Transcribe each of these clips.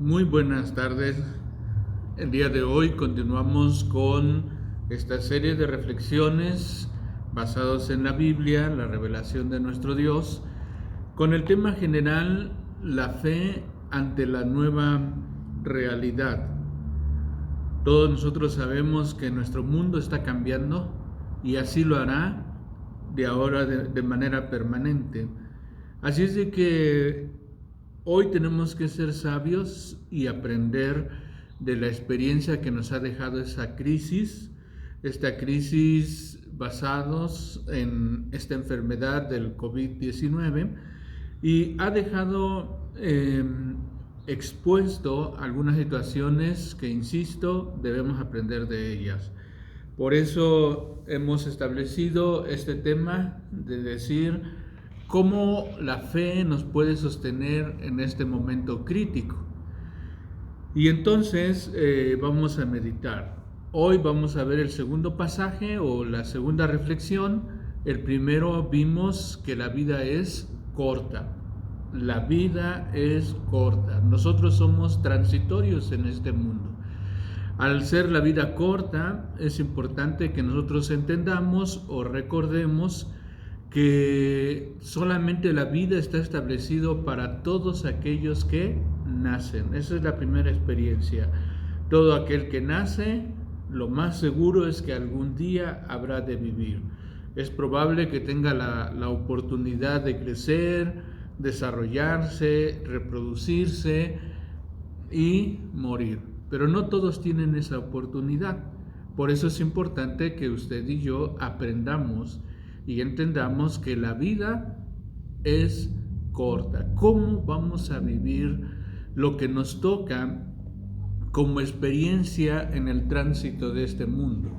Muy buenas tardes. El día de hoy continuamos con esta serie de reflexiones basados en la Biblia, la revelación de nuestro Dios, con el tema general, la fe ante la nueva realidad. Todos nosotros sabemos que nuestro mundo está cambiando y así lo hará de ahora de manera permanente. Así es de que hoy tenemos que ser sabios y aprender de la experiencia que nos ha dejado esta crisis basados en esta enfermedad del COVID-19 y ha dejado expuesto algunas situaciones que, insisto, debemos aprender de ellas. Por eso hemos establecido este tema de decir cómo la fe nos puede sostener en este momento crítico. Y entonces vamos a meditar. Hoy vamos a ver el segundo pasaje o la segunda reflexión. El primero vimos que la vida es corta. La vida es corta. Nosotros somos transitorios en este mundo. Al ser la vida corta, es importante que nosotros entendamos o recordemos que solamente la vida está establecido para todos aquellos que nacen. Esa es la primera experiencia. Todo aquel que nace, lo más seguro es que algún día habrá de vivir. Es probable que tenga la oportunidad de crecer, desarrollarse, reproducirse y morir. Pero no todos tienen esa oportunidad. Por eso es importante que usted y yo aprendamos y entendamos que la vida es corta. ¿Cómo vamos a vivir lo que nos toca como experiencia en el tránsito de este mundo?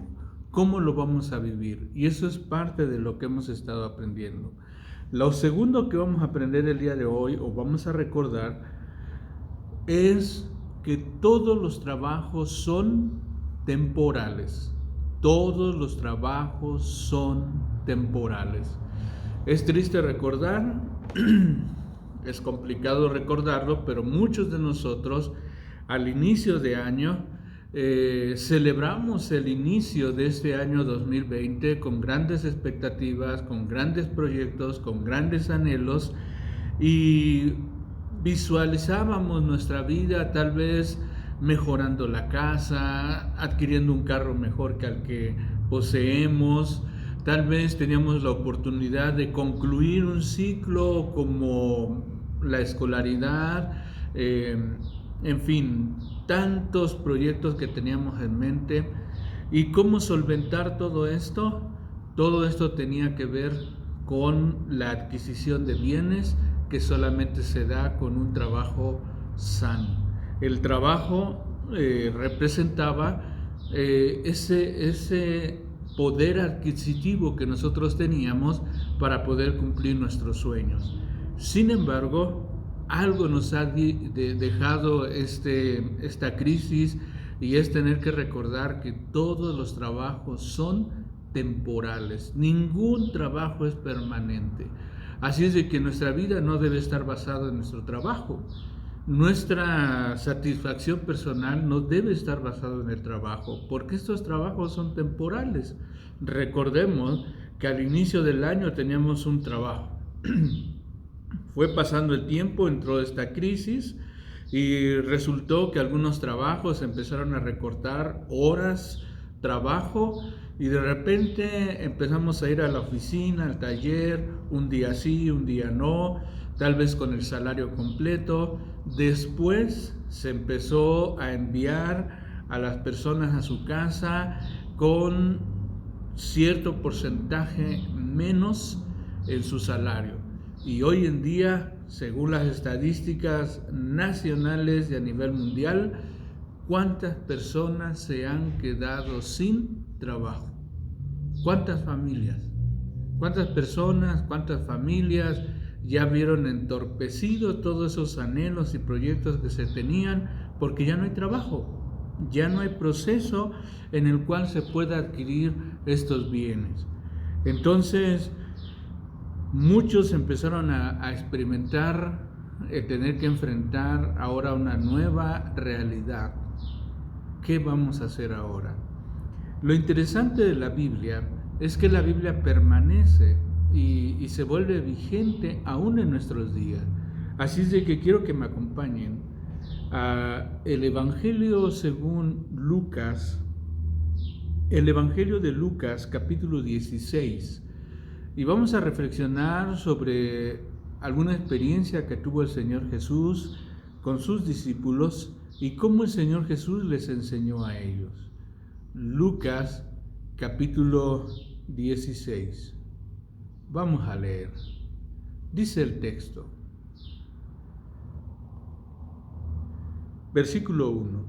¿Cómo lo vamos a vivir? Y eso es parte de lo que hemos estado aprendiendo. Lo segundo que vamos a aprender el día de hoy, o vamos a recordar, es que todos los trabajos son temporales. Todos los trabajos son temporales. Es triste recordar, es complicado recordarlo, pero muchos de nosotros al inicio de año celebramos el inicio de este año 2020 con grandes expectativas, con grandes proyectos, con grandes anhelos y visualizábamos nuestra vida tal vez mejorando la casa, adquiriendo un carro mejor que al que poseemos, tal vez teníamos la oportunidad de concluir un ciclo como la escolaridad, en fin, tantos proyectos que teníamos en mente. ¿Y cómo solventar todo esto? Todo esto tenía que ver con la adquisición de bienes que solamente se da con un trabajo sano. El trabajo representaba ese poder adquisitivo que nosotros teníamos para poder cumplir nuestros sueños. Sin embargo, algo nos ha dejado esta crisis y es tener que recordar que todos los trabajos son temporales. Ningún trabajo es permanente. Así es de que nuestra vida no debe estar basada en nuestro trabajo. Nuestra satisfacción personal no debe estar basada en el trabajo, porque estos trabajos son temporales. Recordemos que al inicio del año teníamos un trabajo. Fue pasando el tiempo, entró esta crisis y resultó que algunos trabajos empezaron a recortar horas, trabajo, y de repente empezamos a ir a la oficina, al taller, un día sí, un día no, tal vez con el salario completo. Después se empezó a enviar a las personas a su casa con cierto porcentaje menos en su salario. Y hoy en día, según las estadísticas nacionales y a nivel mundial, ¿cuántas personas se han quedado sin trabajo? ¿Cuántas familias? ¿Cuántas personas, cuántas familias ya vieron entorpecido todos esos anhelos y proyectos que se tenían porque ya no hay trabajo? Ya no hay proceso en el cual se pueda adquirir estos bienes. Entonces, muchos empezaron a experimentar tener que enfrentar ahora una nueva realidad. ¿Qué vamos a hacer ahora? Lo interesante de la Biblia es que la Biblia permanece y se vuelve vigente aún en nuestros días. Así es de que quiero que me acompañen a el Evangelio según Lucas, el Evangelio de Lucas capítulo 16, y vamos a reflexionar sobre alguna experiencia que tuvo el Señor Jesús con sus discípulos y cómo el Señor Jesús les enseñó a ellos. Lucas capítulo 16. Vamos a leer. Dice el texto. Versículo 1.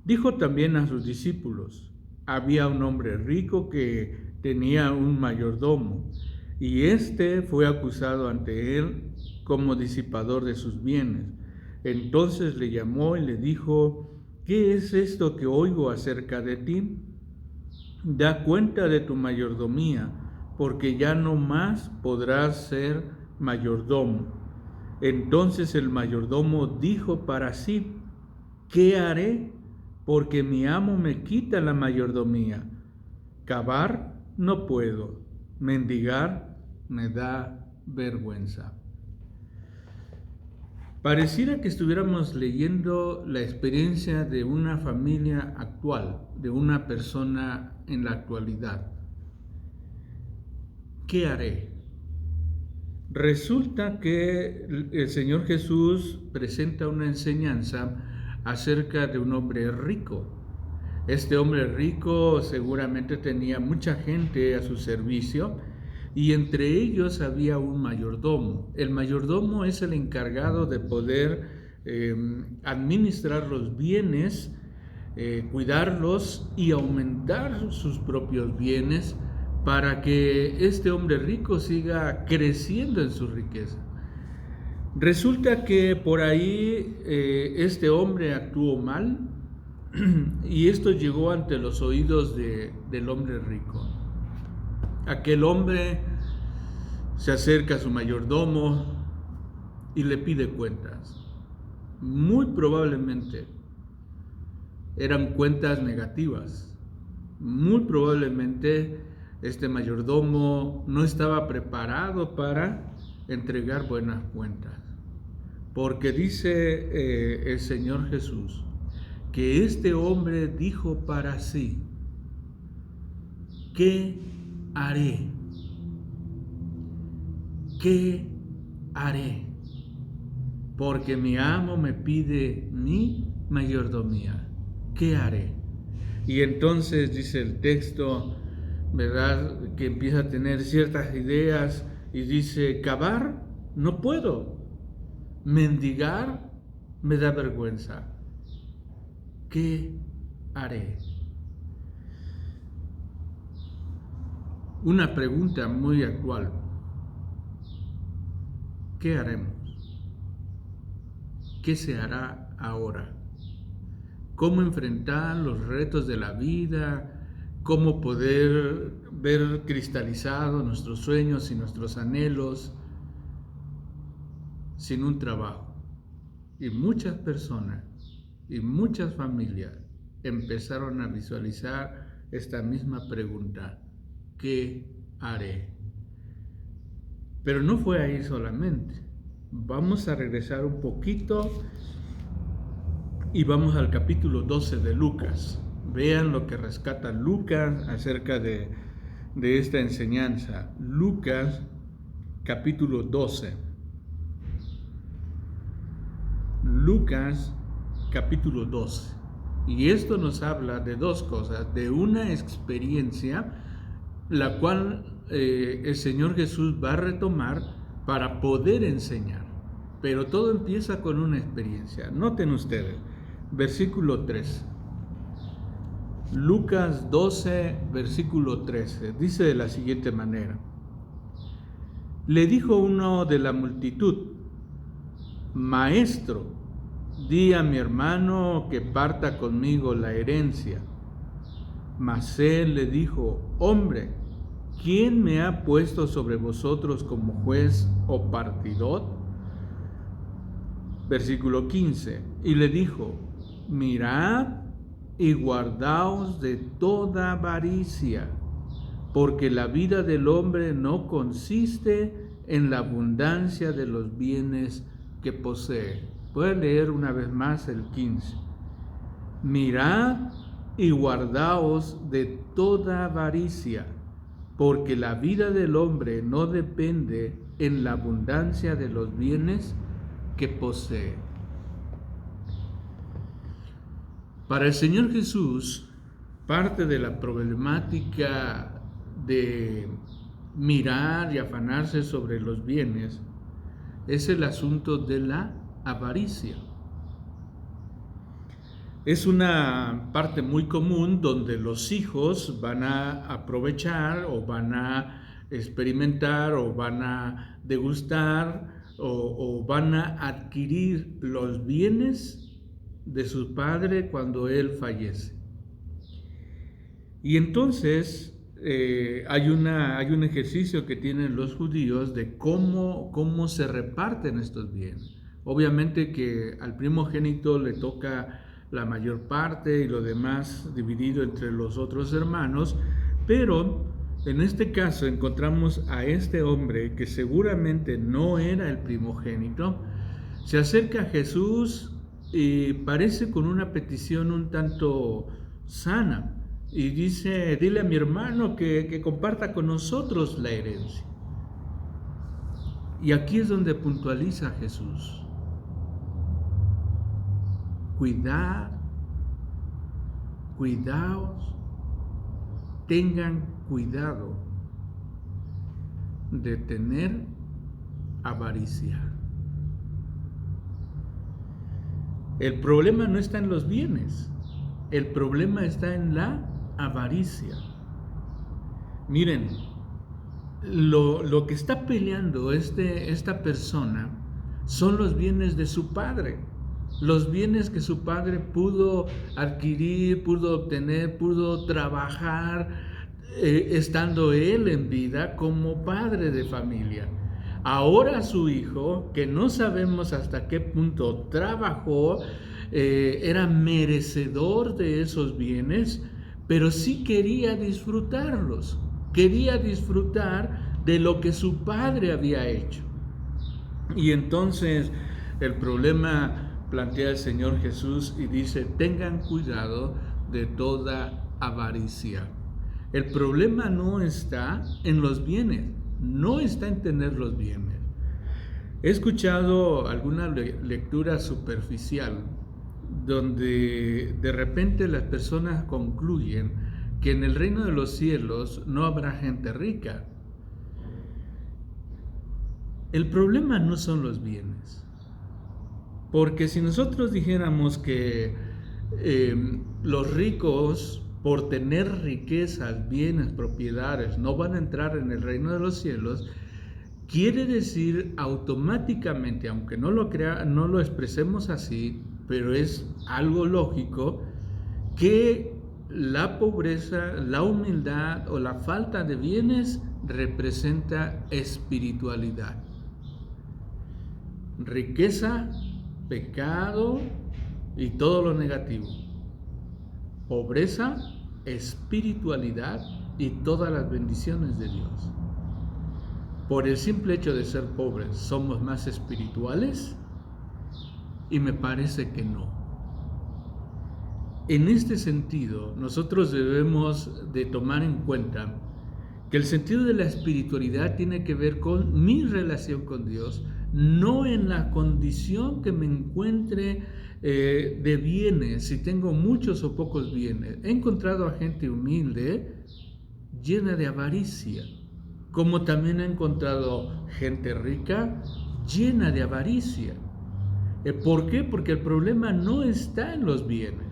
Dijo también a sus discípulos: había un hombre rico que tenía un mayordomo, y éste fue acusado ante él como disipador de sus bienes. Entonces le llamó y le dijo: ¿qué es esto que oigo acerca de ti? Da cuenta de tu mayordomía, porque ya no más podrás ser mayordomo. Entonces el mayordomo dijo para sí: ¿qué haré? Porque mi amo me quita la mayordomía. Cavar no puedo, mendigar me da vergüenza. Pareciera que estuviéramos leyendo la experiencia de una familia actual, de una persona en la actualidad. ¿Qué haré? Resulta que el Señor Jesús presenta una enseñanza acerca de un hombre rico. Este hombre rico seguramente tenía mucha gente a su servicio y entre ellos había un mayordomo. El mayordomo es el encargado de poder administrar los bienes, cuidarlos y aumentar sus propios bienes para que este hombre rico siga creciendo en su riqueza. Resulta que por ahí este hombre actuó mal y esto llegó ante los oídos del hombre rico. Aquel hombre se acerca a su mayordomo y le pide cuentas. Muy probablemente eran cuentas negativas. Muy probablemente este mayordomo no estaba preparado para entregar buenas cuentas. Porque dice el Señor Jesús que este hombre dijo para sí: ¿qué haré? ¿Qué haré? Porque mi amo me pide mi mayordomía. ¿Qué haré? Y entonces dice el texto, ¿verdad?, que empieza a tener ciertas ideas y dice: cavar no puedo, mendigar me da vergüenza. ¿Qué haré? Una pregunta muy actual. ¿Qué haremos? ¿Qué se hará ahora? ¿Cómo enfrentar los retos de la vida? ¿Cómo poder ver cristalizados nuestros sueños y nuestros anhelos sin un trabajo? Y muchas personas y muchas familias empezaron a visualizar esta misma pregunta: ¿qué haré? Pero no fue ahí solamente. Vamos a regresar un poquito y vamos al capítulo 12 de Lucas. Vean lo que rescata Lucas acerca de esta enseñanza. Lucas capítulo 12. Lucas capítulo 12. Y esto nos habla de dos cosas: de una experiencia la cual el Señor Jesús va a retomar para poder enseñar. Pero todo empieza con una experiencia. Noten ustedes, versículo 3. Lucas 12, versículo 13. Dice de la siguiente manera: le dijo uno de la multitud: Maestro, di a mi hermano que parta conmigo la herencia. Mas él le dijo: Hombre, ¿quién me ha puesto sobre vosotros como juez o partidor? Versículo 15. Y le dijo: mirad y guardaos de toda avaricia, porque la vida del hombre no consiste en la abundancia de los bienes que posee. Voy a leer una vez más el 15. Mirad y guardaos de toda avaricia, porque la vida del hombre no depende en la abundancia de los bienes que posee. Para el Señor Jesús, parte de la problemática de mirar y afanarse sobre los bienes es el asunto de la avaricia. Es una parte muy común donde los hijos van a aprovechar o van a experimentar o van a degustar o van a adquirir los bienes de su padre cuando él fallece. Y entonces hay un ejercicio que tienen los judíos de cómo se reparten estos bienes. Obviamente que al primogénito le toca la mayor parte y lo demás dividido entre los otros hermanos, pero en este caso encontramos a este hombre que seguramente no era el primogénito, se acerca a Jesús y parece con una petición un tanto sana y dice: dile a mi hermano que comparta con nosotros la herencia. Y aquí es donde puntualiza Jesús: cuidaos, tengan cuidado de tener avaricia. El problema no está en los bienes, el problema está en la avaricia. Miren, lo que está peleando esta persona son los bienes de su padre, los bienes que su padre pudo adquirir, pudo obtener, pudo trabajar estando él en vida como padre de familia. Ahora su hijo, que no sabemos hasta qué punto trabajó, era merecedor de esos bienes, pero sí quería disfrutarlos, quería disfrutar de lo que su padre había hecho. Y entonces el problema plantea el Señor Jesús y dice: tengan cuidado de toda avaricia. El problema no está en los bienes, no está en tener los bienes. He escuchado alguna lectura superficial donde de repente las personas concluyen que en el reino de los cielos no habrá gente rica. El problema no son los bienes, porque si nosotros dijéramos que los ricos, por tener riquezas, bienes, propiedades, no van a entrar en el reino de los cielos, quiere decir automáticamente, aunque no lo expresemos así, pero es algo lógico, que la pobreza, la humildad o la falta de bienes representa espiritualidad. Riqueza, pecado y todo lo negativo. Pobreza, espiritualidad y todas las bendiciones de Dios. Por el simple hecho de ser pobres, ¿somos más espirituales? Y me parece que no. En este sentido, nosotros debemos de tomar en cuenta que el sentido de la espiritualidad tiene que ver con mi relación con Dios, no en la condición que me encuentre de bienes, si tengo muchos o pocos bienes. He encontrado a gente humilde llena de avaricia, como también he encontrado gente rica llena de avaricia. ¿Por qué? Porque el problema no está en los bienes.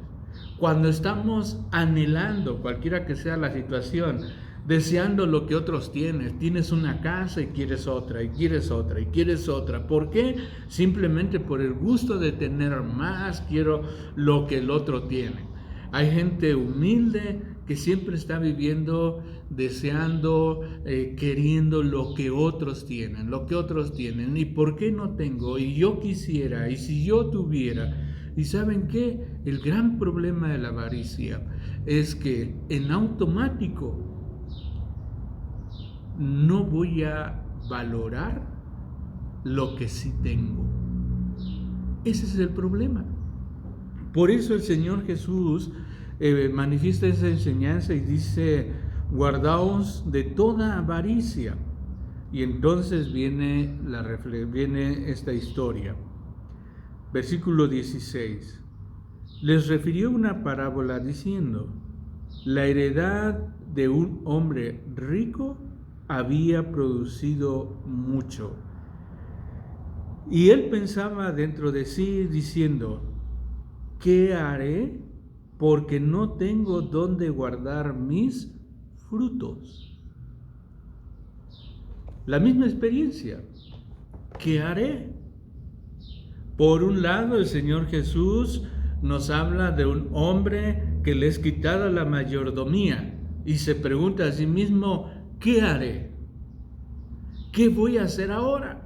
Cuando estamos anhelando, cualquiera que sea la situación, deseando lo que otros tienen, tienes una casa y quieres otra, y quieres otra, y quieres otra. ¿Por qué? Simplemente por el gusto de tener más, quiero lo que el otro tiene. Hay gente humilde que siempre está viviendo, deseando, queriendo lo que otros tienen, ¿Y por qué no tengo? Y yo quisiera, y si yo tuviera. ¿Y saben qué? El gran problema de la avaricia es que en automático no voy a valorar lo que sí tengo. Ese es el problema. Por eso el Señor Jesús manifiesta esa enseñanza y dice: guardaos de toda avaricia. Y entonces viene esta historia. Versículo 16. Les refirió una parábola diciendo: la heredad de un hombre rico había producido mucho. Y él pensaba dentro de sí diciendo: ¿qué haré? Porque no tengo dónde guardar mis frutos. La misma experiencia. ¿Qué haré? Por un lado, el Señor Jesús nos habla de un hombre que le es quitada la mayordomía y se pregunta a sí mismo: ¿qué haré? ¿Qué voy a hacer ahora?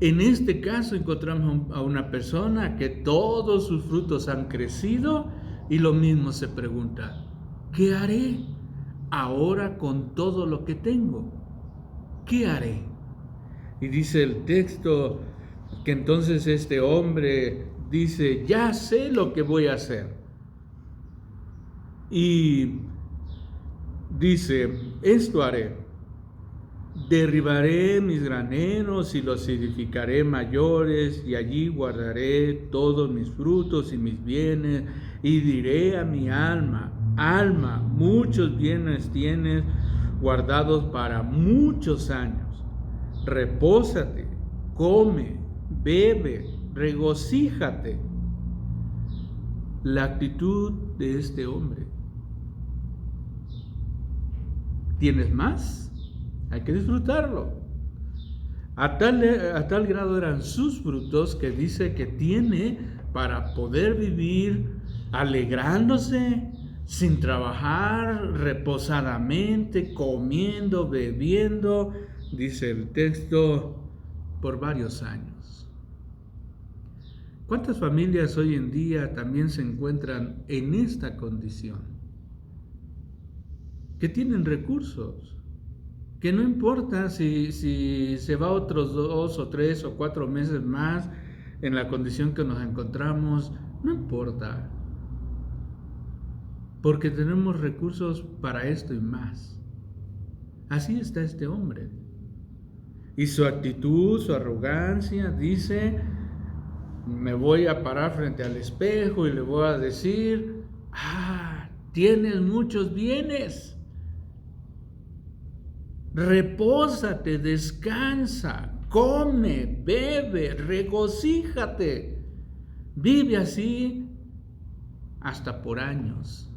En este caso encontramos a una persona que todos sus frutos han crecido y lo mismo se pregunta: ¿qué haré ahora con todo lo que tengo? ¿Qué haré? Y dice el texto que entonces este hombre dice: ya sé lo que voy a hacer. Y dice: esto haré. Derribaré mis graneros y los edificaré mayores, y allí guardaré todos mis frutos y mis bienes, y diré a mi alma: alma, muchos bienes tienes guardados para muchos años. Repósate, come, bebe, regocíjate. La actitud de este hombre: ¿tienes más? Hay que disfrutarlo. A tal grado eran sus frutos que dice que tiene para poder vivir alegrándose, sin trabajar, reposadamente, comiendo, bebiendo, dice el texto, por varios años. ¿Cuántas familias hoy en día también se encuentran en esta condición? Que tienen recursos, que no importa si se va otros 2 o 3 o 4 meses más en la condición que nos encontramos, no importa, porque tenemos recursos para esto y más. Así está este hombre. Y su actitud, su arrogancia, dice: me voy a parar frente al espejo y le voy a decir: tienes muchos bienes. Repósate, descansa, come, bebe, regocíjate. Vive así hasta por años.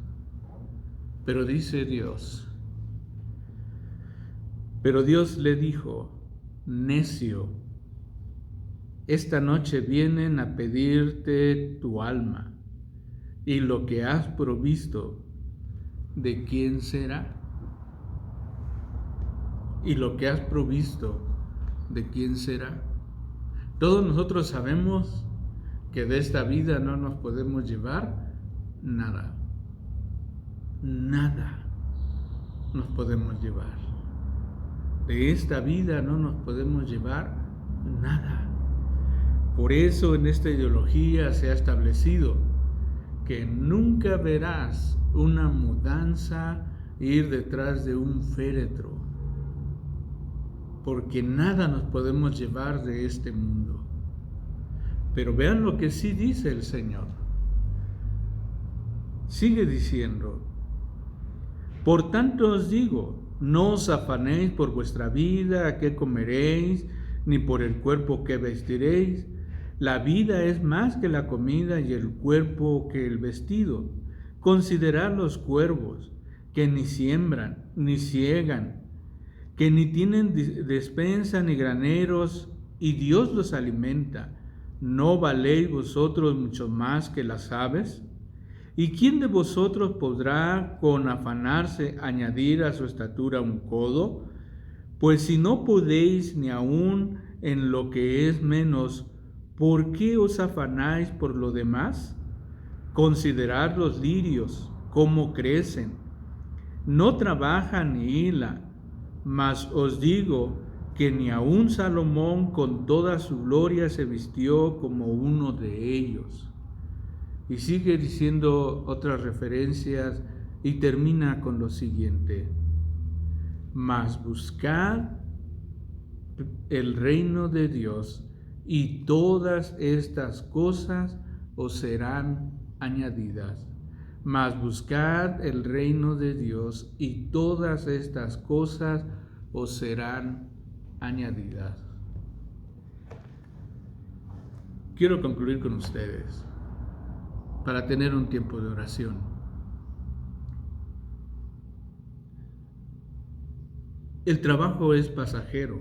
Pero dice Dios, pero Dios le dijo: necio, esta noche vienen a pedirte tu alma, y lo que has provisto, ¿de quién será? Y lo que has provisto, ¿de quién será? Todos nosotros sabemos que de esta vida no nos podemos llevar nada. Nada nos podemos llevar. De esta vida no nos podemos llevar nada. Por eso en esta ideología se ha establecido que nunca verás una mudanza ir detrás de un féretro, porque nada nos podemos llevar de este mundo. Pero vean lo que sí dice el Señor. Sigue diciendo: por tanto os digo, no os afanéis por vuestra vida, qué comeréis, ni por el cuerpo que vestiréis. La vida es más que la comida, y el cuerpo que el vestido. Considerad los cuervos, que ni siembran, ni siegan, que ni tienen despensa ni graneros, y Dios los alimenta. ¿No valéis vosotros mucho más que las aves? ¿Y quién de vosotros podrá con afanarse añadir a su estatura un codo? Pues si no podéis ni aun en lo que es menos, ¿por qué os afanáis por lo demás? Considerad los lirios, cómo crecen. No trabajan ni hilan, mas os digo que ni aun Salomón con toda su gloria se vistió como uno de ellos. Y sigue diciendo otras referencias y termina con lo siguiente: mas buscad el reino de Dios y todas estas cosas os serán añadidas. Mas buscad el reino de Dios y todas estas cosas os serán añadidas. Quiero concluir con ustedes para tener un tiempo de oración. El trabajo es pasajero,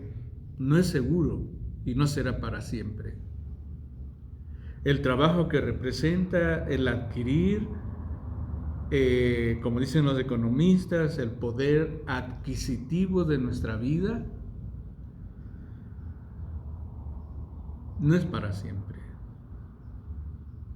no es seguro y no será para siempre. El trabajo que representa el adquirir, como dicen los economistas, el poder adquisitivo de nuestra vida, no es para siempre.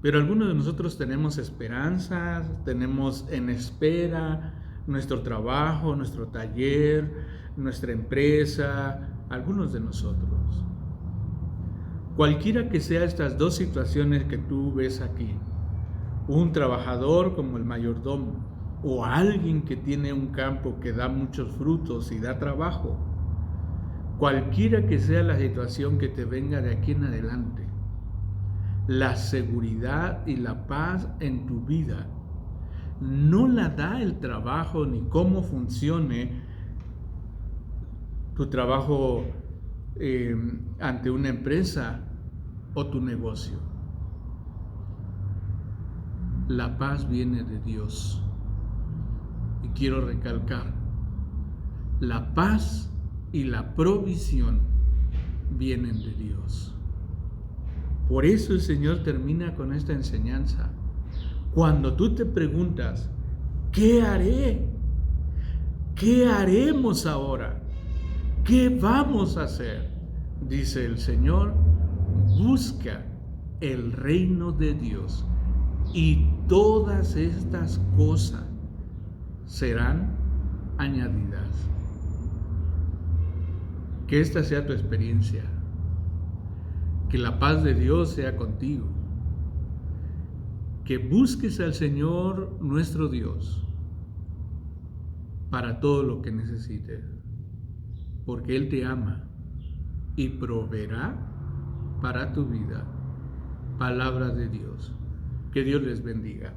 Pero algunos de nosotros tenemos esperanzas, tenemos en espera nuestro trabajo, nuestro taller, nuestra empresa, algunos de nosotros. Cualquiera que sea estas dos situaciones que tú ves aquí, un trabajador como el mayordomo o alguien que tiene un campo que da muchos frutos y da trabajo, cualquiera que sea la situación que te venga de aquí en adelante, la seguridad y la paz en tu vida no la da el trabajo ni cómo funcione tu trabajo ante una empresa o tu negocio. La paz viene de Dios. Y quiero recalcar, la paz y la provisión vienen de Dios. Por eso el Señor termina con esta enseñanza. Cuando tú te preguntas, ¿qué haré? ¿Qué haremos ahora? ¿Qué vamos a hacer? Dice el Señor, busca el reino de Dios y todas estas cosas serán añadidas. Que esta sea tu experiencia. Que la paz de Dios sea contigo. Que busques al Señor nuestro Dios para todo lo que necesites, porque Él te ama y proveerá para tu vida. Palabra de Dios. Que Dios les bendiga.